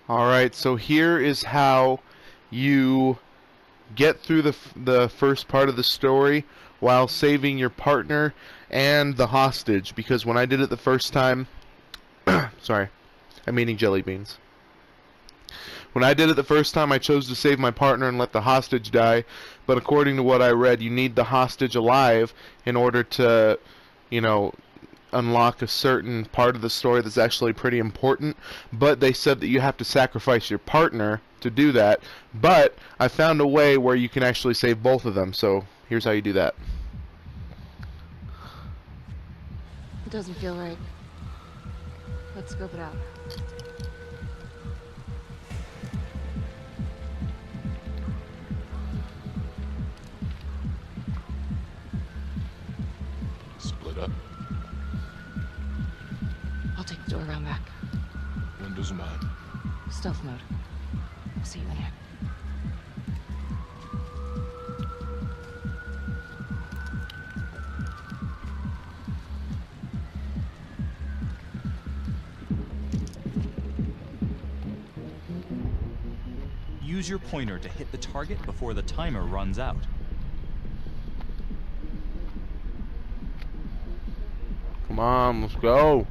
Alright, so here is how you get through the first part of the story while saving your partner and the hostage, because when I did it the first time, sorry, I'm eating jelly beans. When I did it the first time, I chose to save my partner and let the hostage die, but according to what I read, you need the hostage alive in order to, you know, unlock a certain part of the story that's actually pretty important. But they said that you have to sacrifice your partner to do that, but I found a way where you can actually save both of them, so here's how you do that. It doesn't feel right. Let's scope it out. Split up. I'll take the door around back. Windows mine. Stealth mode. I'll see you in here. Use your pointer to hit the target before the timer runs out. Come on, let's go.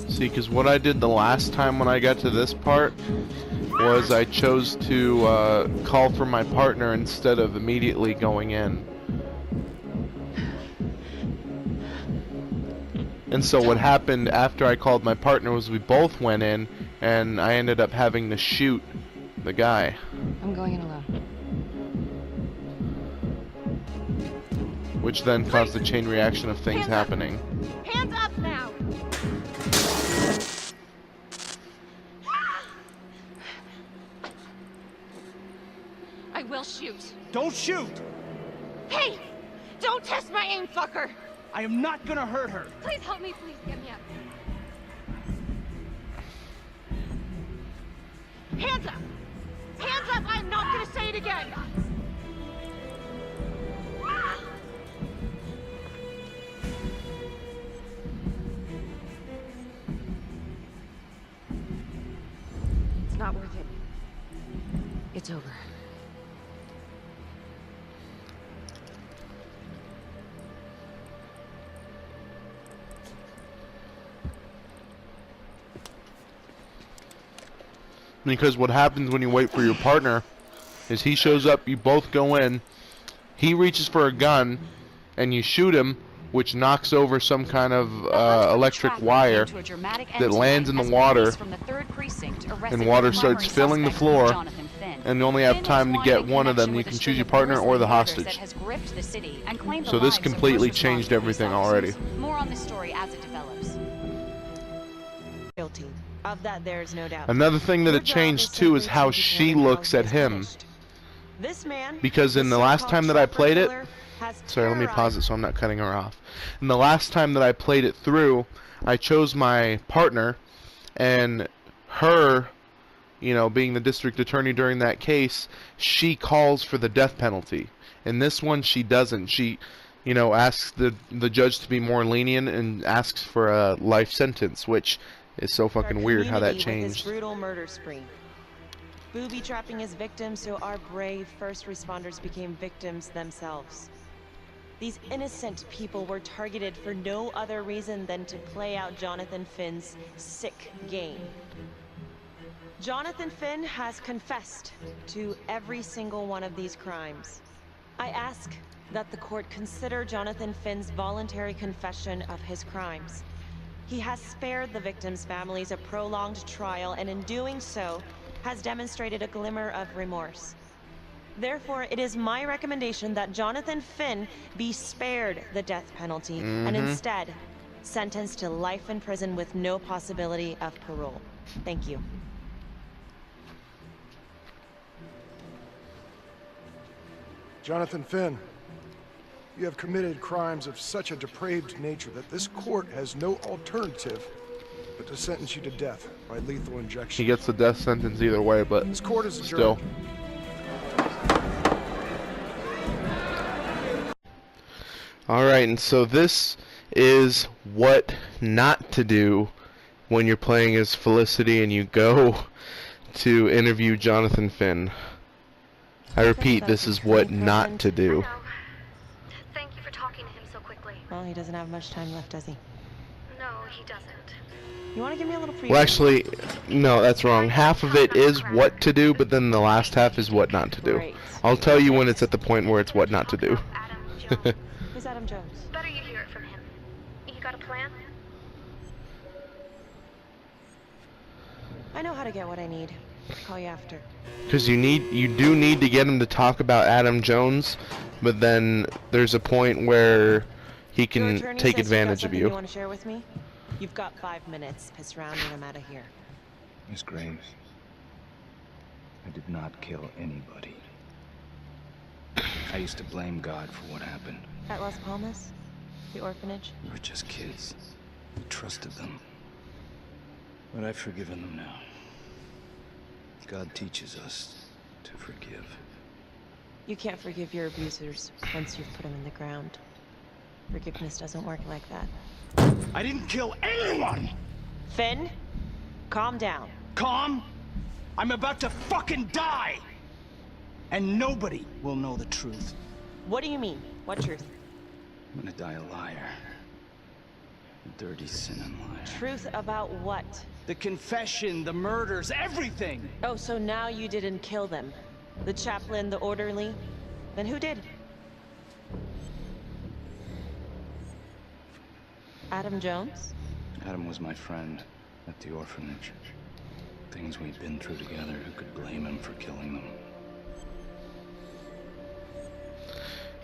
See, because what I did the last time when I got to this part was I chose to call for my partner instead of immediately going in. And so what happened after I called my partner was we both went in, and I ended up having to shoot the guy. I'm going in alone. Which then caused the chain reaction of things happening. Hands up now! I will shoot. Don't shoot! Hey! Don't test my aim, fucker! I am not gonna hurt her. Please help me, please get me up. Hands up! Hands up! I'm not gonna say it again! It's not worth it. It's over. Because what happens when you wait for your partner is he shows up, you both go in, he reaches for a gun, and you shoot him, which knocks over some kind of electric wire that lands in the water, and water starts filling the floor, and you only have time to get one of them. You can choose your partner or the hostage. So this completely changed everything already. More on this story as it develops. Guilty. Of that, there is no doubt. Another thing that it changed too is how she looks at him. This man, Because in the last time that I played it, sorry, let me pause it so I'm not cutting her off. And the last time that I played it through, I chose my partner, and her, you know, being the district attorney during that case, she calls for the death penalty. In this one, she doesn't. She, you know, asks the judge to be more lenient and asks for a life sentence, which is so fucking weird how that changed. Brutal murder spree. Booby trapping his victims so our brave first responders became victims themselves. These innocent people were targeted for no other reason than to play out Jonathan Finn's sick game. Jonathan Finn has confessed to every single one of these crimes. I ask that the court consider Jonathan Finn's voluntary confession of his crimes. He has spared the victims' families a prolonged trial, and in doing so, has demonstrated a glimmer of remorse. Therefore, it is my recommendation that Jonathan Finn be spared the death penalty and instead sentenced to life in prison with no possibility of parole. Thank you. Jonathan Finn, you have committed crimes of such a depraved nature that this court has no alternative but to sentence you to death by lethal injection. He gets the death sentence either way, but This court is still. adjourned. Alright, and so this is what not to do when you're playing as Felicity and you go to interview Jonathan Finn. I repeat, this is what not to do. Hello. Thank you for talking to him so quickly. Well, he doesn't have much time left, does he? No, he doesn't. You want to give me a little preview? Well, actually, no, that's wrong. Half of it is what to do, but then the last half is what not to do. Great. I'll tell you when it's at the point where it's what not to do. Adam Jones. Who's Adam Jones? Better you hear it from him. You got a plan? I know how to get what I need. I'll call you after. Because you do need to get him to talk about Adam Jones, but then there's a point where he Your can attorney take says advantage you of got something you. You want to share with me? You've got 5 minutes. Piss around and I'm out of here. Miss Graves, I did not kill anybody. I used to blame God for what happened. At Las Palmas? The orphanage? We were just kids. We trusted them. But I've forgiven them now. God teaches us to forgive. You can't forgive your abusers once you've put them in the ground. Forgiveness doesn't work like that. I didn't kill anyone! Finn, calm down. Calm? I'm about to fucking die! And nobody will know the truth. What do you mean? What truth? I'm gonna die a liar. A dirty, sinning liar. Truth about what? The confession, the murders, everything! Oh, so now you didn't kill them. The chaplain, the orderly? Then who did? Adam Jones? Adam was my friend at the orphanage. Things we'd been through together, who could blame him for killing them?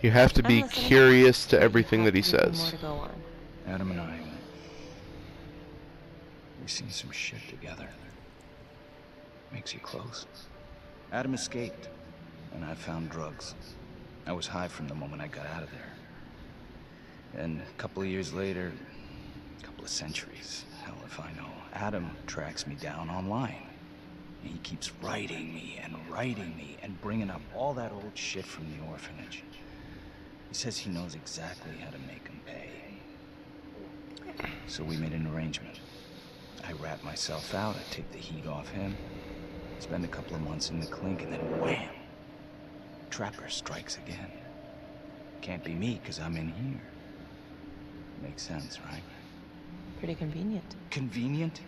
You have to be I'm listening. curious to You everything have that he to leave says. more to go on. Adam and I, we've seen some shit together. Makes you close. Adam escaped, and I found drugs. I was high from the moment I got out of there. And a couple of years later, a couple of centuries, hell if I know, Adam tracks me down online. And he keeps writing me and bringing up all that old shit from the orphanage. He says he knows exactly how to make him pay. So we made an arrangement. I rat myself out, I take the heat off him, spend a couple of months in the clink, and then wham! Trapper strikes again. Can't be me, 'cause I'm in here. Makes sense, right? Pretty convenient. Convenient?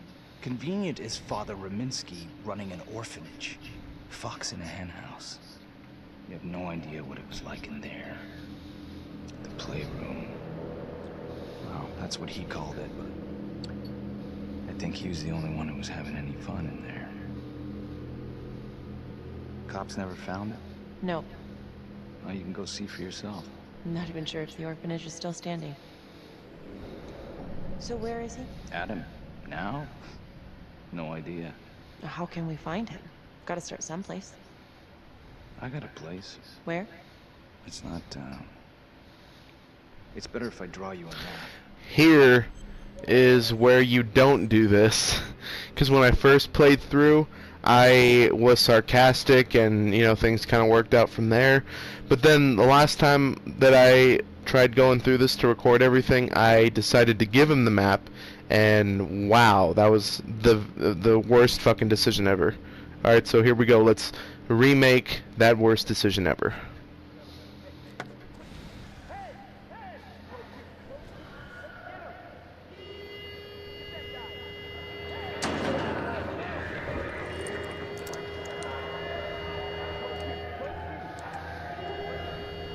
Convenient is Father Raminsky running an orphanage. Fox in a hen house. You have no idea what it was like in there. The playroom. Well, that's what he called it, but I think he was the only one who was having any fun in there. Cops never found it? No, Well, you can go see for yourself. I'm not even sure if the orphanage is still standing. So where is he? Adam? Now? No idea. How can we find him? Gotta start someplace. I got a place. Where? It's not, it's better if I draw you a map. Here is where you don't do this. Because when I first played through, I was sarcastic and, you know, things kind of worked out from there. But then the last time that I tried going through this to record everything, I decided to give him the map, and wow, that was the worst fucking decision ever. Alright, so here we go. Let's remake that worst decision ever.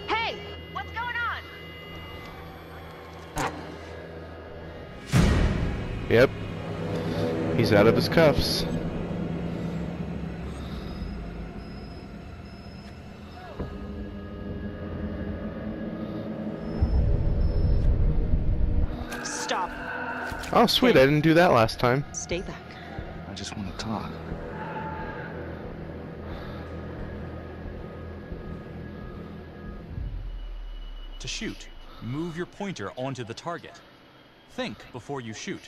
Hey, what's going on? Yep. He's out of his cuffs. Stop. Oh, sweet, I didn't do that last time. Stay back. I just want to talk. To shoot, move your pointer onto the target. Think before you shoot.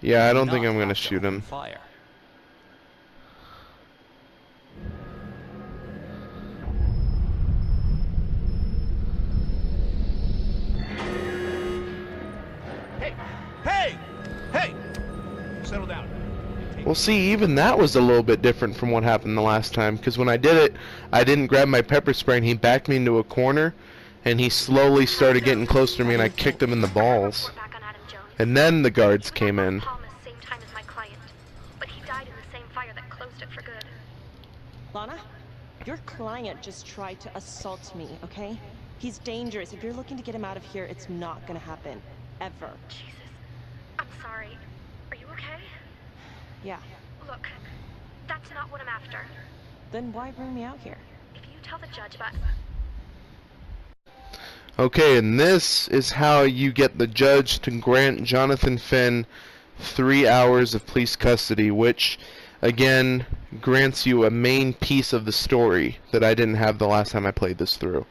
Yeah, I don't Do think not I'm gonna have to shoot open him. Fire. Hey! Settle down. Well, see, even that was a little bit different from what happened the last time, because when I did it, I didn't grab my pepper spray, and he backed me into a corner, and he slowly started getting closer to me, and I kicked him in the balls. Back on Adam Jones. And then the guards He came went in. off Palmas same time as my client, but he died in the same fire that closed it for good. Lana, your client just tried to assault me, okay? He's dangerous. If you're looking to get him out of here, it's not gonna happen. Ever. Jesus. I'm sorry. Are you okay? Yeah. Look, that's not what I'm after. Then why bring me out here? If you tell the judge about... Okay, and this is how you get the judge to grant Jonathan Finn 3 hours of police custody, which, again, grants you a main piece of the story that I didn't have the last time I played this through.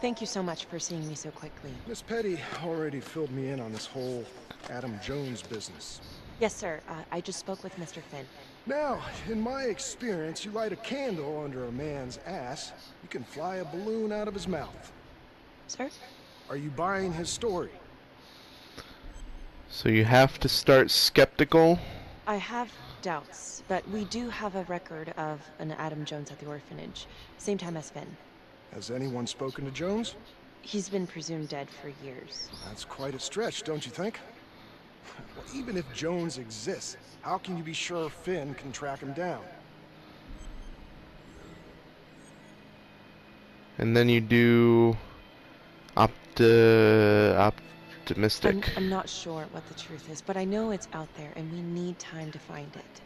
Thank you so much for seeing me so quickly. Miss Petty already filled me in on this whole Adam Jones business. Yes, sir. I just spoke with Mr. Finn. Now, in my experience, you light a candle under a man's ass, you can fly a balloon out of his mouth. Sir? Are you buying his story? So you have to start skeptical. I have doubts, but we do have a record of an Adam Jones at the orphanage. Same time as Finn. Has anyone spoken to Jones? He's been presumed dead for years. That's quite a stretch, don't you think? Well, even if Jones exists, how can you be sure Finn can track him down? And then you do optimistic. I'm not sure what the truth is, but I know it's out there, and we need time to find it.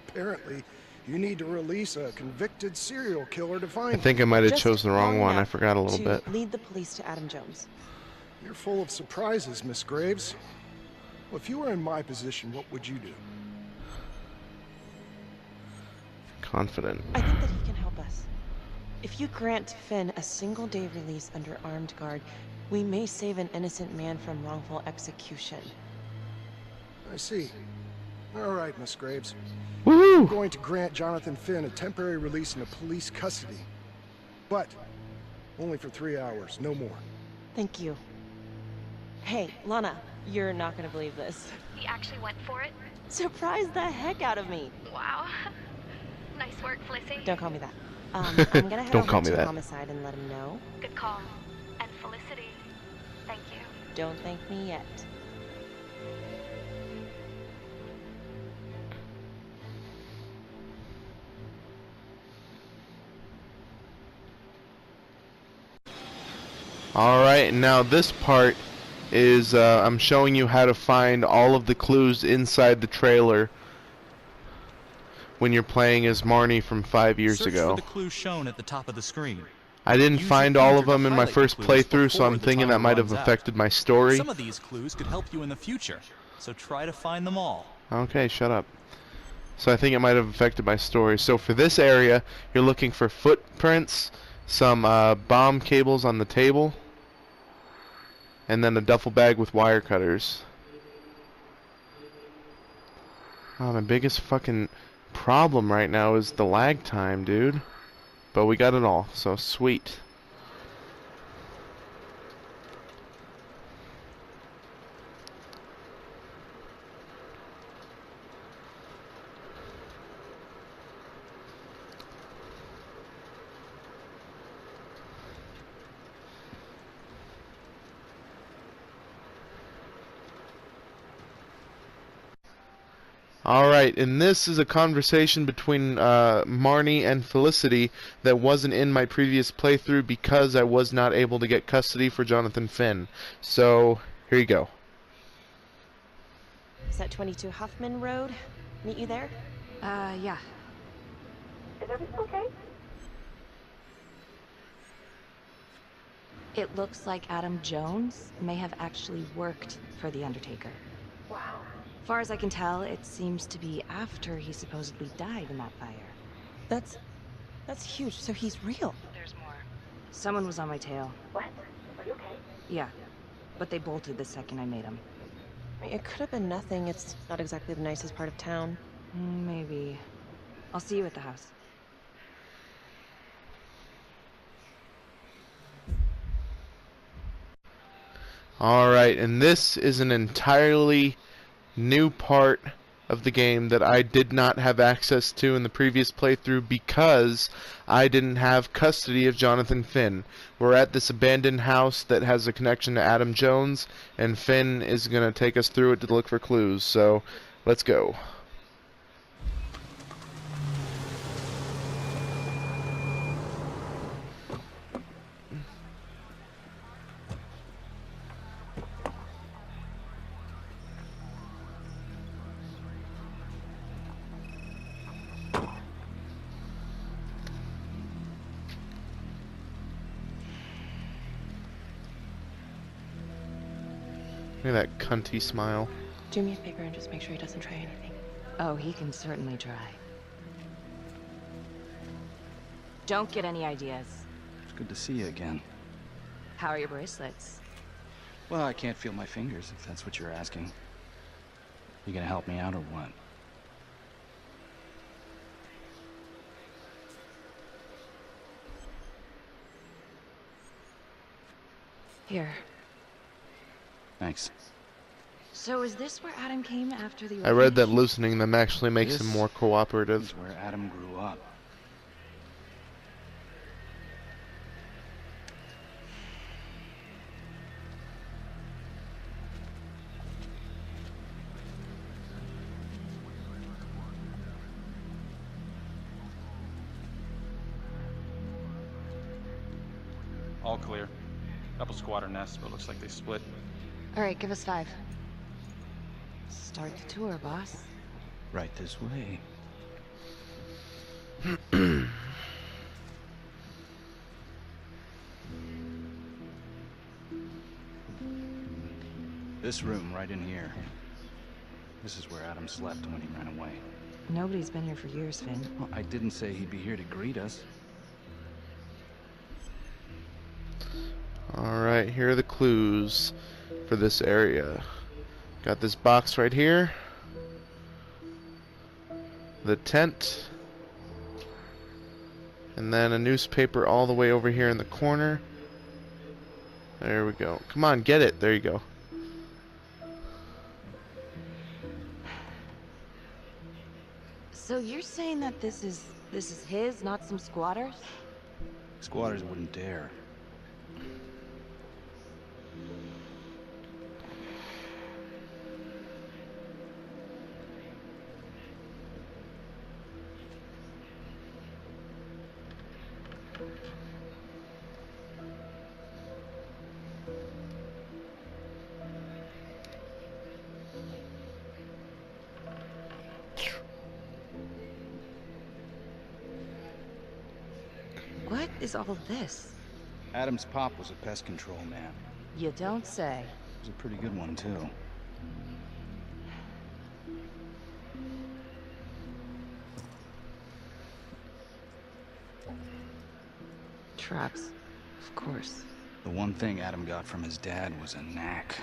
Apparently, you need to release a convicted serial killer to find I think I might have Just chosen the wrong long one. I enough forgot a little to bit. lead the police to Adam Jones. You're full of surprises, Miss Graves. Well, if you were in my position, what would you do? Confident. I think that he can help us. If you grant Finn a single-day release under armed guard, we may save an innocent man from wrongful execution. I see. All right, Miss Graves. Woohoo! I'm going to grant Jonathan Finn a temporary release into police custody. But only for 3 hours, no more. Thank you. Hey, Lana, you're not gonna believe this. He actually went for it? Surprised the heck out of me. Wow. Nice work, Felicity. Don't call me that. I'm gonna head Don't over call me to that. Homicide and let him know. Good call. And Felicity, thank you. Don't thank me yet. Alright, now this part is I'm showing you how to find all of the clues inside the trailer when you're playing as Marnie from 5 years Search ago. for the clues shown at the top of the screen. I didn't Use your find all of pointer to them in my highlight the first clues playthrough, so before I'm the thinking timer that might have runs out. affected my story. Some of these clues could help you in the future, so try to find them all. Okay, shut up. So I think it might have affected my story. So for this area, you're looking for footprints, some bomb cables on the table, and then a duffel bag with wire cutters. Oh, my biggest fucking problem right now is the lag time, dude. But we got it all, so sweet. Alright, and this is a conversation between Marnie and Felicity that wasn't in my previous playthrough because I was not able to get custody for Jonathan Finn. So, here you go. Is that 22 Huffman Road? Meet you there? Yeah. Is everything okay? It looks like Adam Jones may have actually worked for The Undertaker. Wow. Far as I can tell, it seems to be after he supposedly died in that fire. That's That's huge. So he's real. There's more. Someone was on my tail. What? Are you okay? Yeah, but they bolted the second I made them. It could have been nothing. It's not exactly the nicest part of town. Maybe. I'll see you at the house. Alright, and this is an entirely new part of the game that I did not have access to in the previous playthrough because I didn't have custody of Jonathan Finn. We're at this abandoned house that has a connection to Adam Jones, and Finn is going to take us through it to look for clues, so let's go. Look at that cunty smile. Do me a favor and just make sure he doesn't try anything. Oh, he can certainly try. Don't get any ideas. It's good to see you again. How are your bracelets? Well, I can't feel my fingers, if that's what you're asking. You gonna help me out or what? Here. Thanks. So is this where Adam came after the I read that orphanage? loosening them actually makes him more This cooperative. is where Adam grew up. All clear. Couple squatter nests, but looks like they split. All right, give us 5. Start the tour, boss. Right this way. This room right in here. This is where Adam slept when he ran away. Nobody's been here for years, Finn. Well, I didn't say he'd be here to greet us. Alright, here are the clues for this area. Got this box right here. The tent. And then a newspaper all the way over here in the corner. There we go. Come on, get it. There you go. So you're saying that this is his, not some squatters? Squatters wouldn't dare. What is all this? Adam's pop was a pest control man. You don't say. He was a pretty good one, too. Traps. Of course. The one thing Adam got from his dad was a knack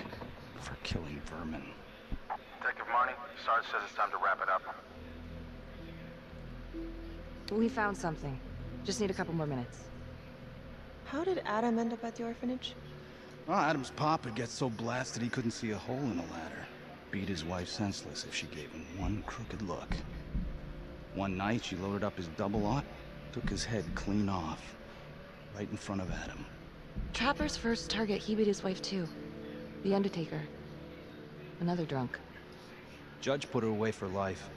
for killing vermin. Detective Marnie, Sarge says it's time to wrap it up. We found something. Just need a couple more minutes. How did Adam end up at the orphanage? Well, Adam's pop would get so blasted he couldn't see a hole in a ladder. Beat his wife senseless if she gave him one crooked look. One night, she loaded up his double-aught, took his head clean off, right in front of Adam. Trapper's first target, he beat his wife too. The Undertaker. Another drunk. Judge put her away for life.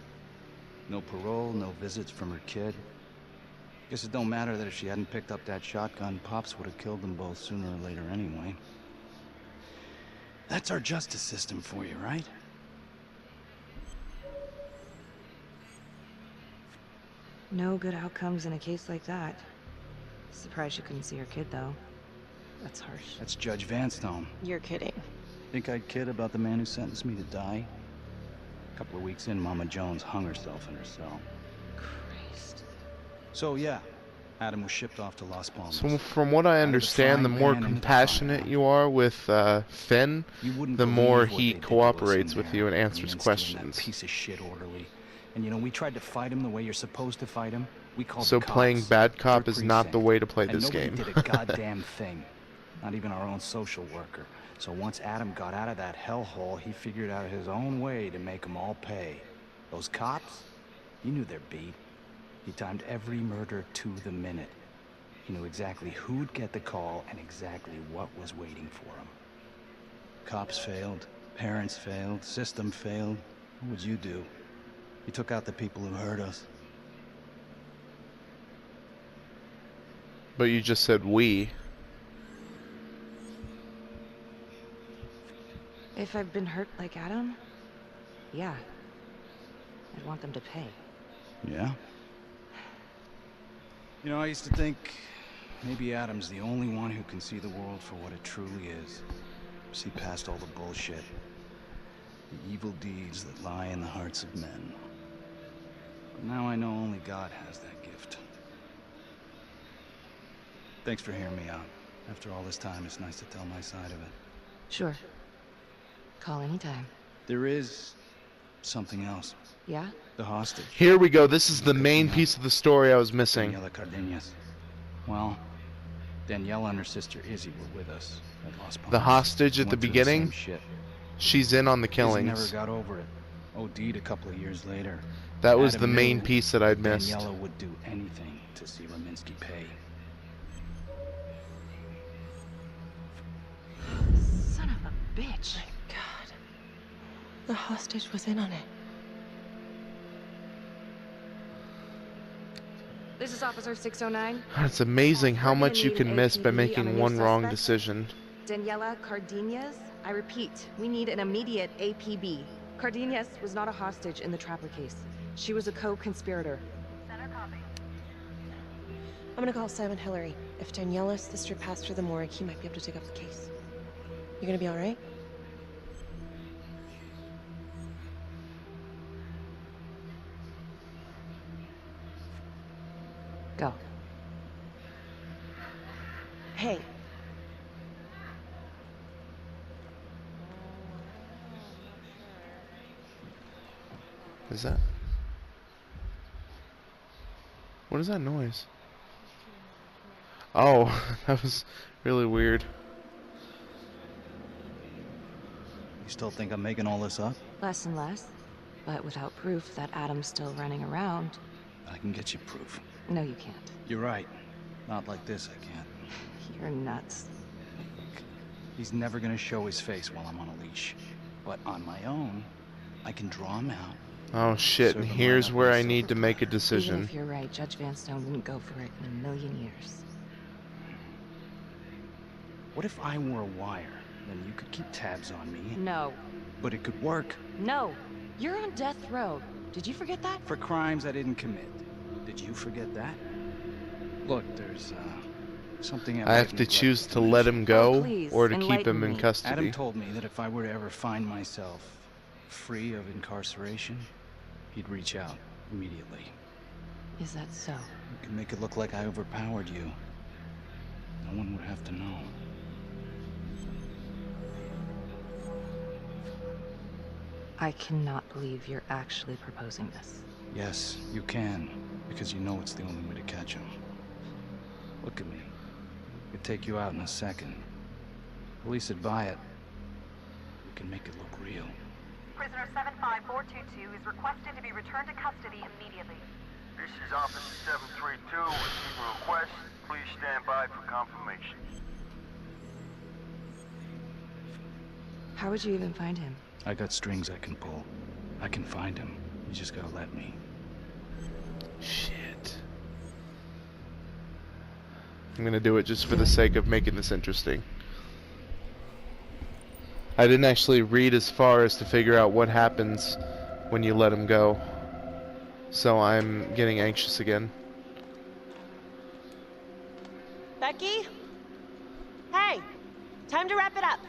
No parole, no visits from her kid. Guess it don't matter that if she hadn't picked up that shotgun, Pops would have killed them both sooner or later anyway. That's our justice system for you, right? No good outcomes in a case like that. Surprised she couldn't see her kid, though. That's harsh. That's Judge Vanstone. You're kidding. Think I'd kid about the man who sentenced me to die? A couple of weeks in, Mama Jones hung herself in her cell. Christ. So yeah, Adam was shipped off to Las Palmas. So from what I understand, the more compassionate you are with Finn, the more he cooperates with you and answers questions. That piece of shit orderly. And you know, we tried to fight him the way you're supposed to fight him. We called So the cops. playing bad cop They're is not the way to play and this nobody game. did a goddamn thing. Not even our own social worker. So once Adam got out of that hellhole, he figured out his own way to make them all pay. Those cops, he knew their beat. He timed every murder to the minute. He knew exactly who'd get the call and exactly what was waiting for him. Cops failed, parents failed, system failed. What would you do? He took out the people who hurt us. But you just said we. If I've been hurt like Adam, yeah. I'd want them to pay. Yeah? You know, I used to think maybe Adam's the only one who can see the world for what it truly is. See past all the bullshit. The evil deeds that lie in the hearts of men. But now I know only God has that gift. Thanks for hearing me out. After all this time, it's nice to tell my side of it. Sure. Call anytime. There is something else. Yeah? The hostage. Here we go. This is the main piece of the story I was missing. Daniela Cardenas. Well, Daniela and her sister Izzy were with us at Las Palmas. The hostage at the Went through beginning, same shit. she's in on the Izzy killings. never got over it. OD'd a couple of years later. That was Adam the main knew piece that I'd missed. Daniela would do anything to see Raminsky pay. Son of a bitch. My God. The hostage was in on it. This is Officer 609. It's amazing how much you need can an miss by APB on making a new one wrong suspect. decision. Daniela Cardenas. I repeat, we need an immediate APB. Cardenas was not a hostage in the Trapper case. She was a co-conspirator. I'm gonna call Simon Hillary. If Daniela's sister passed through the morgue, he might be able to take up the case. You gonna be all right? Go. Hey. Is that? What is that noise? Oh, that was really weird. You still think I'm making all this up? Less and less. But without proof that Adam's still running around. I can get you proof. No, you can't. You're right. Not like this, I can't. You're nuts. He's never gonna show his face while I'm on a leash. But on my own, I can draw him out. Oh shit, and here's where I need to make a Even decision. if you're right, Judge Vanstone wouldn't go for it in a million years. What if I were a wire? Then you could keep tabs on me. No. But it could work. No. You're on death row. Did you forget that? For crimes I didn't commit. Did you forget that? Look, there's something I have to choose to let him go or to keep him in Adam custody. told me that if I were to ever find myself free of incarceration, he'd reach out immediately. Is that so? You can make it look like I overpowered you. No one would have to know. I cannot believe you're actually proposing this. Yes, you can, because you know it's the only way to catch him. Look at me. I could take you out in a second. Police would buy it. We can make it look real. Prisoner 75422 is requested to be returned to custody immediately. This is Officer 732. Receiving request. Please stand by for confirmation. How would you even find him? I got strings I can pull. I can find him. You just gotta let me. Shit. I'm gonna do it just for the sake of making this interesting. I didn't actually read as far as to figure out what happens when you let him go. So I'm getting anxious again. Becky? Hey! Time to wrap it up.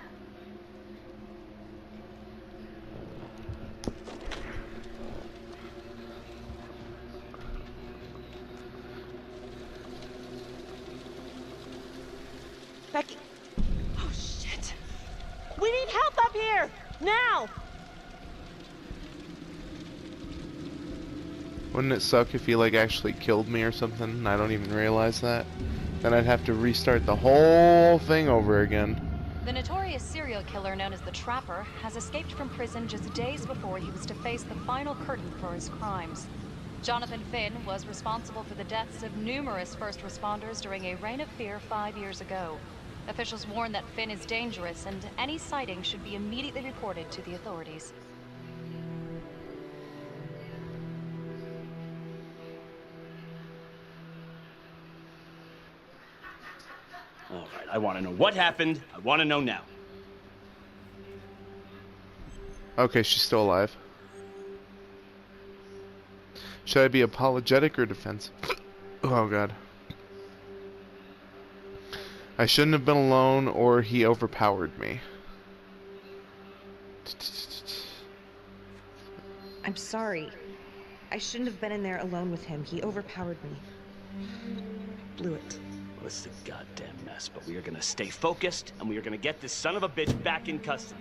Becky. Oh, shit. We need help up here! Now! Wouldn't it suck if he like actually killed me or something and I don't even realize that? Then I'd have to restart the whole thing over again. The notorious serial killer known as the Trapper has escaped from prison just days before he was to face the final curtain for his crimes. Jonathan Finn was responsible for the deaths of numerous first responders during a reign of fear 5 years ago. Officials warn that Finn is dangerous and any sighting should be immediately reported to the authorities. All right, I want to know what happened. I want to know now. Okay, she's still alive. Should I be apologetic or defensive? Oh god. I shouldn't have been alone or he overpowered me. I'm sorry. I shouldn't have been in there alone with him. He overpowered me. Blew it. Well, it's a goddamn mess, but we are gonna stay focused, and we are gonna get this son of a bitch back in custody.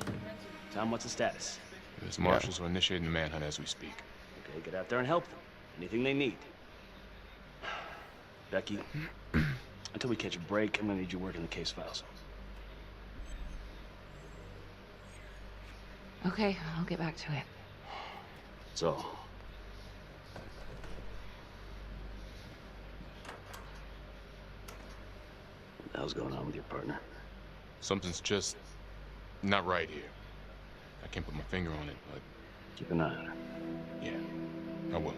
Tom, what's the status? His marshals are initiating the manhunt as we speak. Okay, get out there and help them. Anything they need. Becky, until we catch a break, I'm gonna need you working the case files. Okay, I'll get back to it. So, what the hell's going on with your partner? Something's just not right here. I can't put my finger on it, but... Keep an eye on her. Yeah, I will.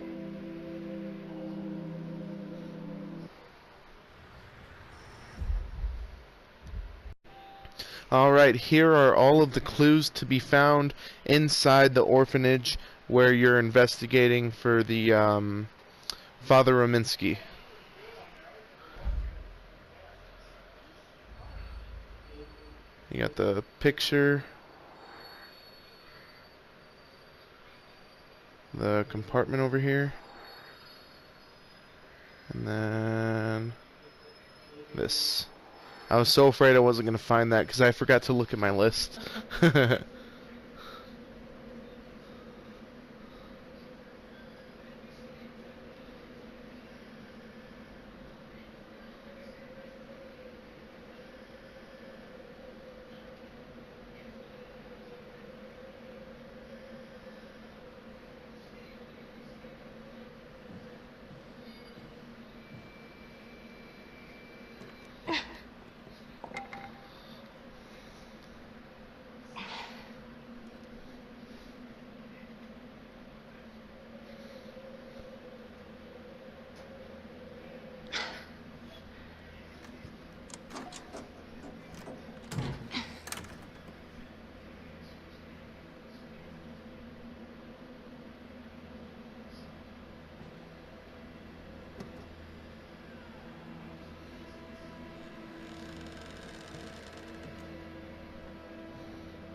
Alright, here are all of the clues to be found inside the orphanage where you're investigating for the Father Rominsky. You got the picture, the compartment over here, and then this. I was so afraid I wasn't going to find that because I forgot to look at my list.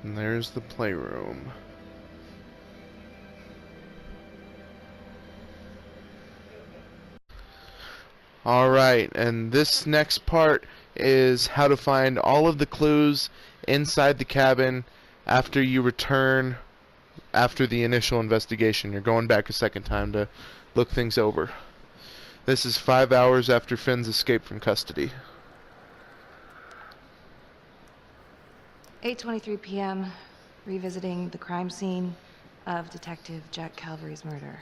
And there's the playroom. Alright, and this next part is how to find all of the clues inside the cabin after you return after the initial investigation. You're going back a second time to look things over. This is 5 hours after Finn's escape from custody. 8:23 p.m. Revisiting the crime scene of Detective Jack Calvary's murder.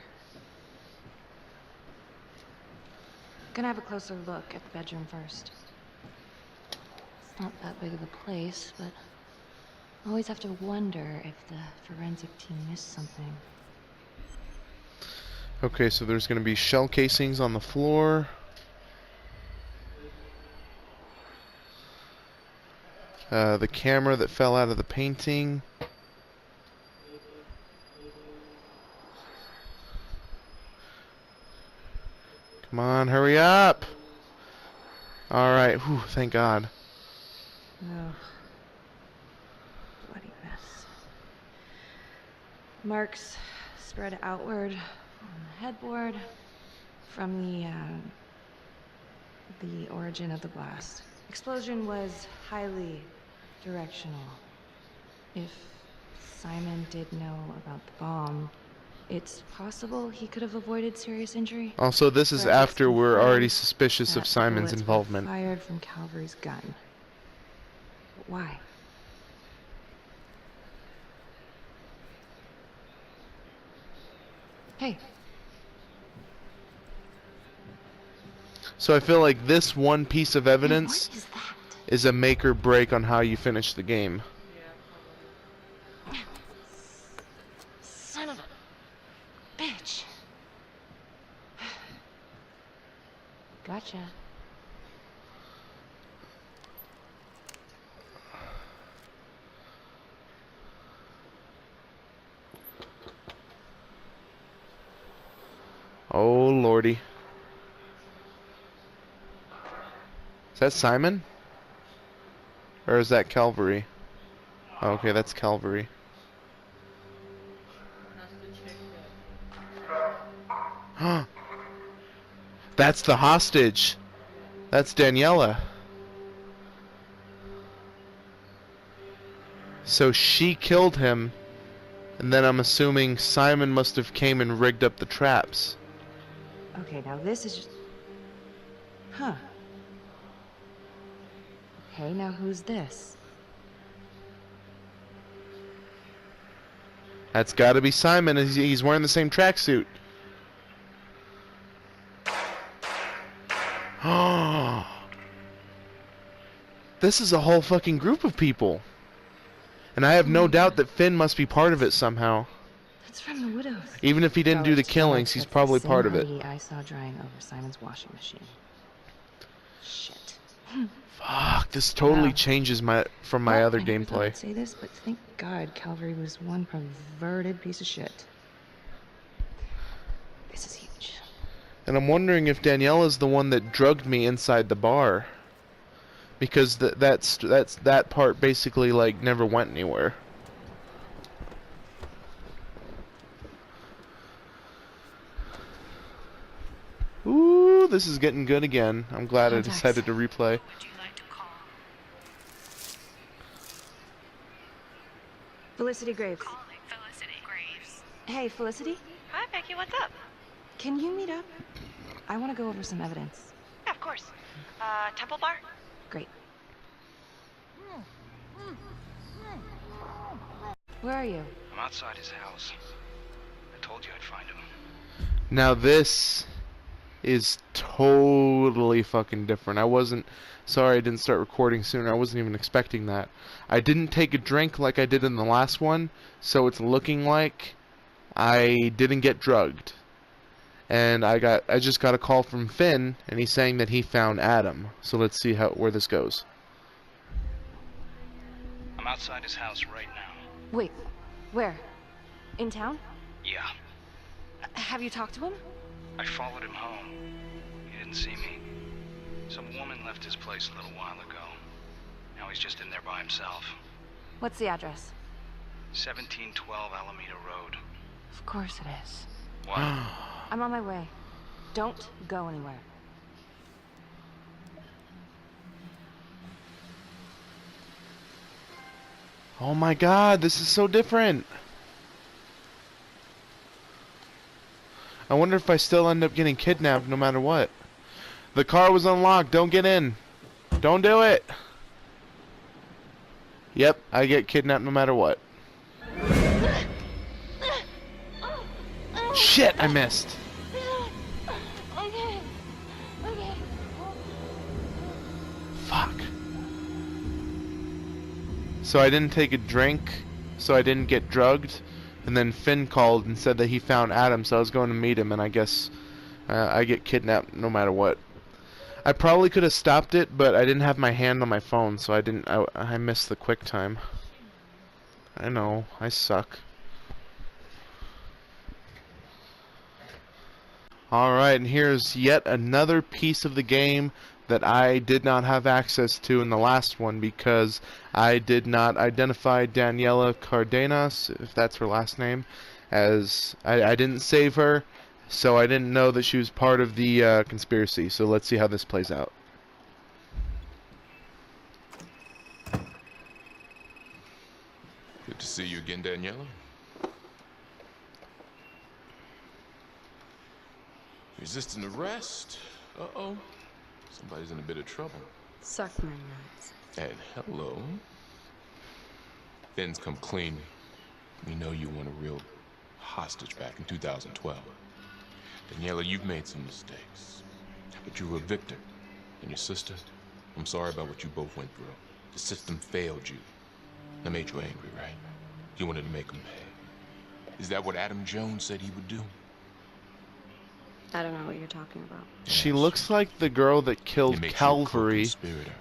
Gonna have a closer look at the bedroom first. It's not that big of a place, but I always have to wonder if the forensic team missed something. Okay, so there's going to be shell casings on the floor. The camera that fell out of the painting. Come on, hurry up! Alright, whew, thank God. Oh. Bloody mess. Marks spread outward on the headboard from the origin of the blast. Explosion was highly directional. If Simon did know about the bomb, it's possible he could have avoided serious injury. Also, this is Forensics after we're confirmed already suspicious of that Simon's bullets were involvement. fired from Calvary's gun. But why? Hey. So I feel like this one piece of evidence is a make or break on how you finish the game. Son of a bitch. Gotcha. Oh lordy. Is that Simon? Or is that Calvary? Oh, okay, that's Calvary. That's the hostage. That's Daniela. So she killed him, and then I'm assuming Simon must have came and rigged up the traps. Okay, now this is just... Huh. Okay, now who's this? That's gotta be Simon. He's wearing the same tracksuit. Oh, this is a whole fucking group of people. And I have no doubt that Finn must be part of it somehow. That's from the Widows. Even if he didn't do the killings, he's probably part of it. I saw drying over Simon's washing machine. Shit. Fuck, this totally changes from my other I never thought gameplay. I'd say this, but thank God Calvary was one perverted piece of shit. This is huge. And I'm wondering if Daniela's the one that drugged me inside the bar. Because that part basically like never went anywhere. Ooh, this is getting good again. I'm glad I decided to replay. Felicity Graves. Hey, Felicity? Hi, Becky, what's up? Can you meet up? I want to go over some evidence. Yeah, of course. Temple Bar? Great. Where are you? I'm outside his house. I told you I'd find him. Now this is totally fucking different. I wasn't... Sorry I didn't start recording sooner. I wasn't even expecting that. I didn't take a drink like I did in the last one, so it's looking like I didn't get drugged. And I just got a call from Finn, and he's saying that he found Adam. So let's see where this goes. I'm outside his house right now. Wait, where? In town? Yeah. Have you talked to him? I followed him home. He didn't see me. Some woman left his place a little while ago. Now he's just in there by himself. What's the address? 1712 Alameda Road. Of course it is. What? I'm on my way. Don't go anywhere. Oh my god, this is so different. I wonder if I still end up getting kidnapped no matter what. The car was unlocked. Don't get in. Don't do it. Yep, I get kidnapped no matter what. Shit, I missed. Okay. Okay. Fuck. So I didn't take a drink, so I didn't get drugged, and then Finn called and said that he found Adam, so I was going to meet him, and I guess I get kidnapped no matter what. I probably could have stopped it, but I didn't have my hand on my phone, so I missed the quick time. I know, I suck. Alright, and here's yet another piece of the game that I did not have access to in the last one because I did not identify Daniela Cardenas, if that's her last name, as I didn't save her, so I didn't know that she was part of the conspiracy. So let's see how this plays out. Good to see you again, Daniela. Resisting arrest? Uh-oh. Somebody's in a bit of trouble. Suck my nuts. And hello. Finn's come clean. We know you want a real hostage back in 2012. Daniela, you've made some mistakes. But you were a victor. And your sister, I'm sorry about what you both went through. The system failed you. That made you angry, right? You wanted to make him pay. Is that what Adam Jones said he would do? I don't know what you're talking about. She looks like the girl that killed Calvary,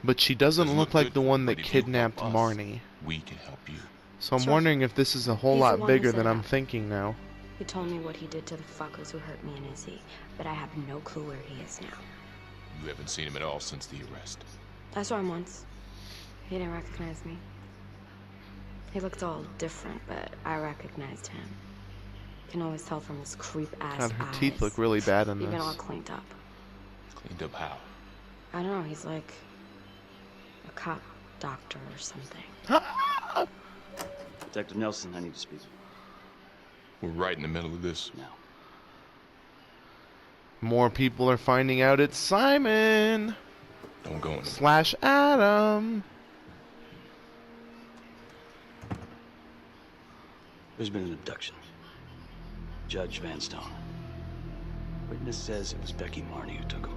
but she doesn't look like the one that kidnapped Marnie. We can help you. So I'm wondering if this is a whole lot bigger than I'm thinking now. He told me what he did to the fuckers who hurt me and Izzy, but I have no clue where he is now. You haven't seen him at all since the arrest. I saw him once. He didn't recognize me. He looked all different, but I recognized him. Can always tell from his creep-ass God, her eyes. teeth look really bad in this. Even all cleaned up. Cleaned up how? I don't know, he's like a cop doctor or something. Detective Nelson, I need to speak. We're right in the middle of this. Now. More people are finding out it's Simon. Don't go in. / Adam. There's been an abduction. Judge Vanstone. Witness says it was Becky Marnie who took him.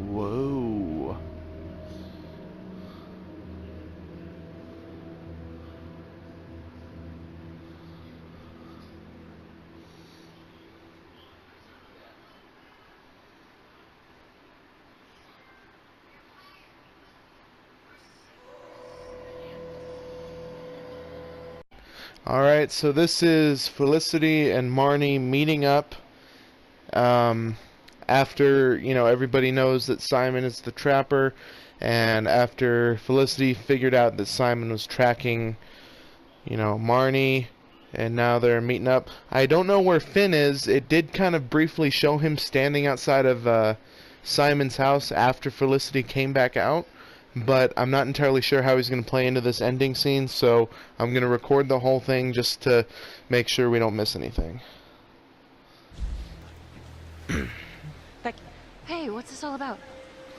Whoa. Alright, so this is Felicity and Marnie meeting up after, you know, everybody knows that Simon is the trapper, and after Felicity figured out that Simon was tracking, you know, Marnie, and now they're meeting up. I don't know where Finn is. It did kind of briefly show him standing outside of Simon's house after Felicity came back out. But I'm not entirely sure how he's going to play into this ending scene, so I'm going to record the whole thing just to make sure we don't miss anything. Becky. Hey, what's this all about?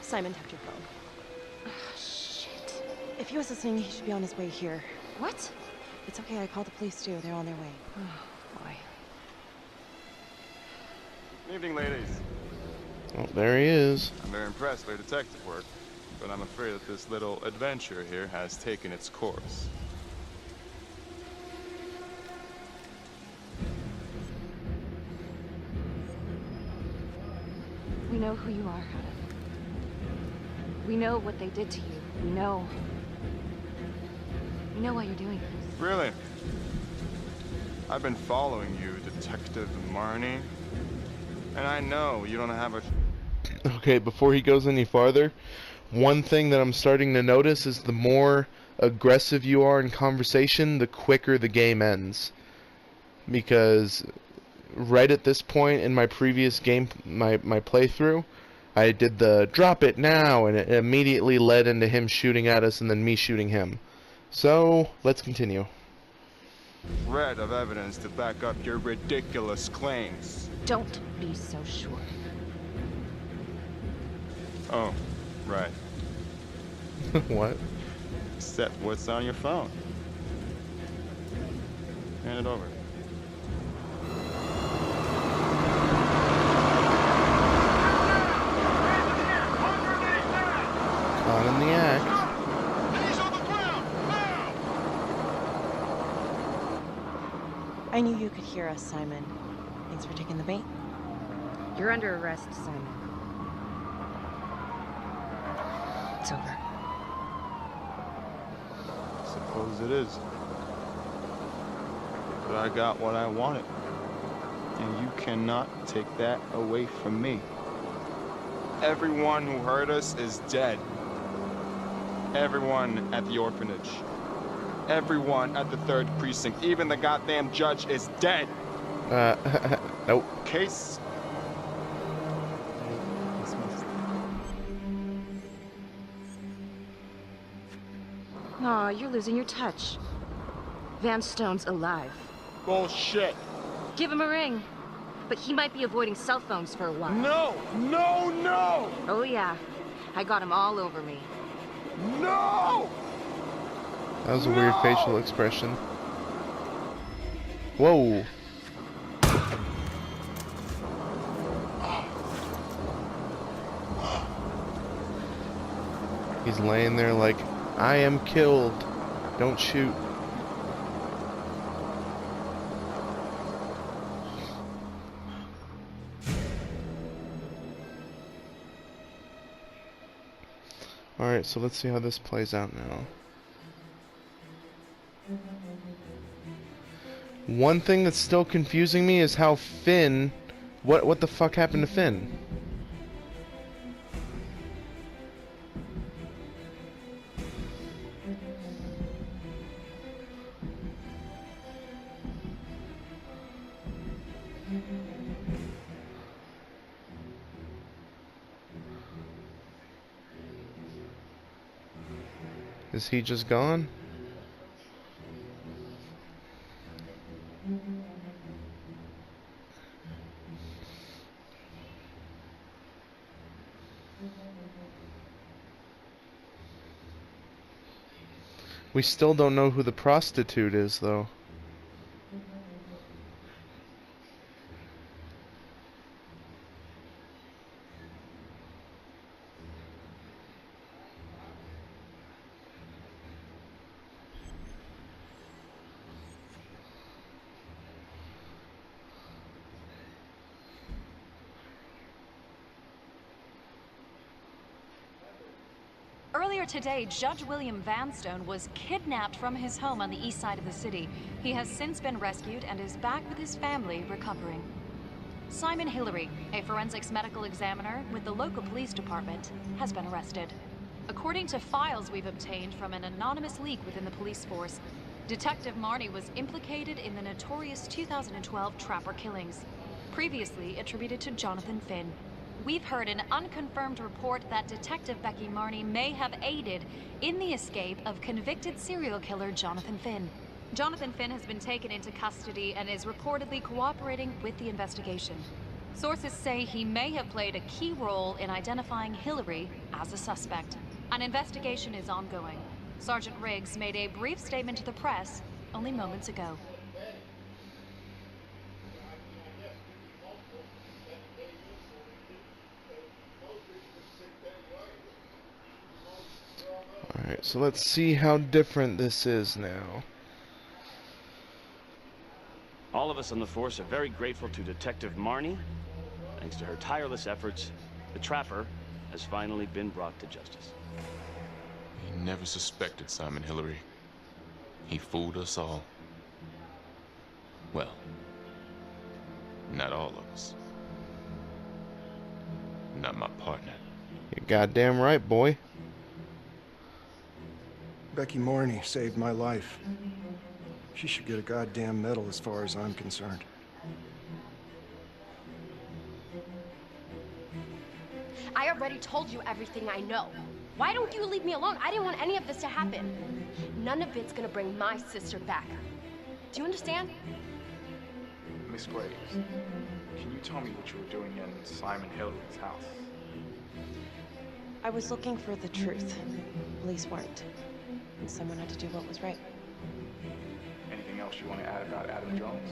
Simon tapped your phone. Shit. If he was listening, he should be on his way here. What? It's okay, I called the police too. They're on their way. Oh, boy. Good evening, ladies. Oh, there he is. I'm very impressed by your detective work, but I'm afraid that this little adventure here has taken its course. We know who you are, Adam. We know what they did to you. We know why you're doing this. Really? I've been following you, Detective Marnie. And I know you don't have a... Okay, before he goes any farther, one thing that I'm starting to notice is the more aggressive you are in conversation, the quicker the game ends. Because right at this point in my previous game, my playthrough, I did the drop it now, and it immediately led into him shooting at us and then me shooting him. So, let's continue. Thread of evidence to back up your ridiculous claims. Don't be so sure. Oh, right. What? Set what's on your phone. Hand it over. Caught in the act. I knew you could hear us, Simon. Thanks for taking the bait. You're under arrest, Simon. It's over. Suppose it is. But I got what I wanted. And you cannot take that away from me. Everyone who hurt us is dead. Everyone at the orphanage. Everyone at the 3rd precinct. Even the goddamn judge is dead. Nope. Case dismissed. Aw, you're losing your touch. Van Stone's alive. Bullshit. Give him a ring. But he might be avoiding cell phones for a while. No! No, no! Oh yeah. I got him all over me. No! That was a weird facial expression. Whoa. He's laying there like, I am killed. Don't shoot. Alright, so let's see how this plays out now. One thing that's still confusing me is how Finn... What the fuck happened to Finn? Is he just gone? We still don't know who the prostitute is, though. Earlier today, Judge William Vanstone was kidnapped from his home on the east side of the city. He has since been rescued and is back with his family, recovering. Simon Hillary, a forensics medical examiner with the local police department, has been arrested. According to files we've obtained from an anonymous leak within the police force, Detective Marnie was implicated in the notorious 2012 Trapper killings, previously attributed to Jonathan Finn. We've heard an unconfirmed report that Detective Becky Marnie may have aided in the escape of convicted serial killer Jonathan Finn. Jonathan Finn has been taken into custody and is reportedly cooperating with the investigation. Sources say he may have played a key role in identifying Hillary as a suspect. An investigation is ongoing. Sergeant Riggs made a brief statement to the press only moments ago. Alright, so let's see how different this is now. All of us on the force are very grateful to Detective Marnie. Thanks to her tireless efforts, the Trapper has finally been brought to justice. He never suspected Simon Hillary. He fooled us all. Well, not all of us. Not my partner. You're goddamn right, boy. Becky Marnie saved my life. She should get a goddamn medal as far as I'm concerned. I already told you everything I know. Why don't you leave me alone? I didn't want any of this to happen. None of it's gonna bring my sister back. Do you understand? Miss Graves, can you tell me what you were doing in Simon Hillary's house? I was looking for the truth. Police weren't. And someone had to do what was right. Anything else you want to add about Adam Jones?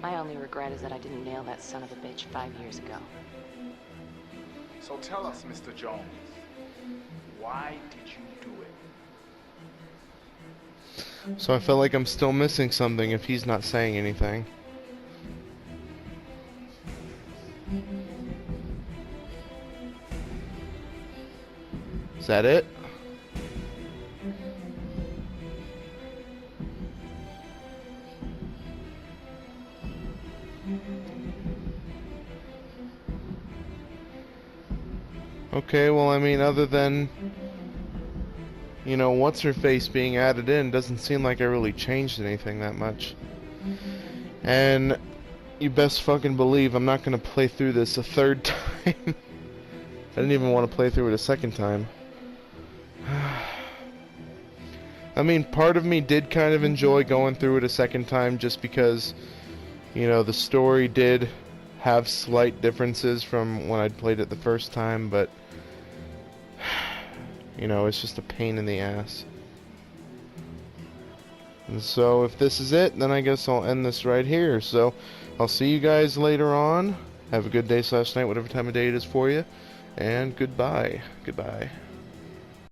My only regret is that I didn't nail that son of a bitch 5 years ago. So tell us, Mr. Jones, why did you do it? So I feel like I'm still missing something if he's not saying anything. Is that it? Okay, well, I mean, other than, you know, what's-her-face being added in, doesn't seem like I really changed anything that much. And you best fucking believe I'm not going to play through this a third time. I didn't even want to play through it a second time. I mean, part of me did kind of enjoy going through it a second time just because, you know, the story did have slight differences from when I'd played it the first time, but, you know, it's just a pain in the ass. And so if this is it, then I guess I'll end this right here. So I'll see you guys later on. Have a good day / night, whatever time of day it is for you. And goodbye. Goodbye.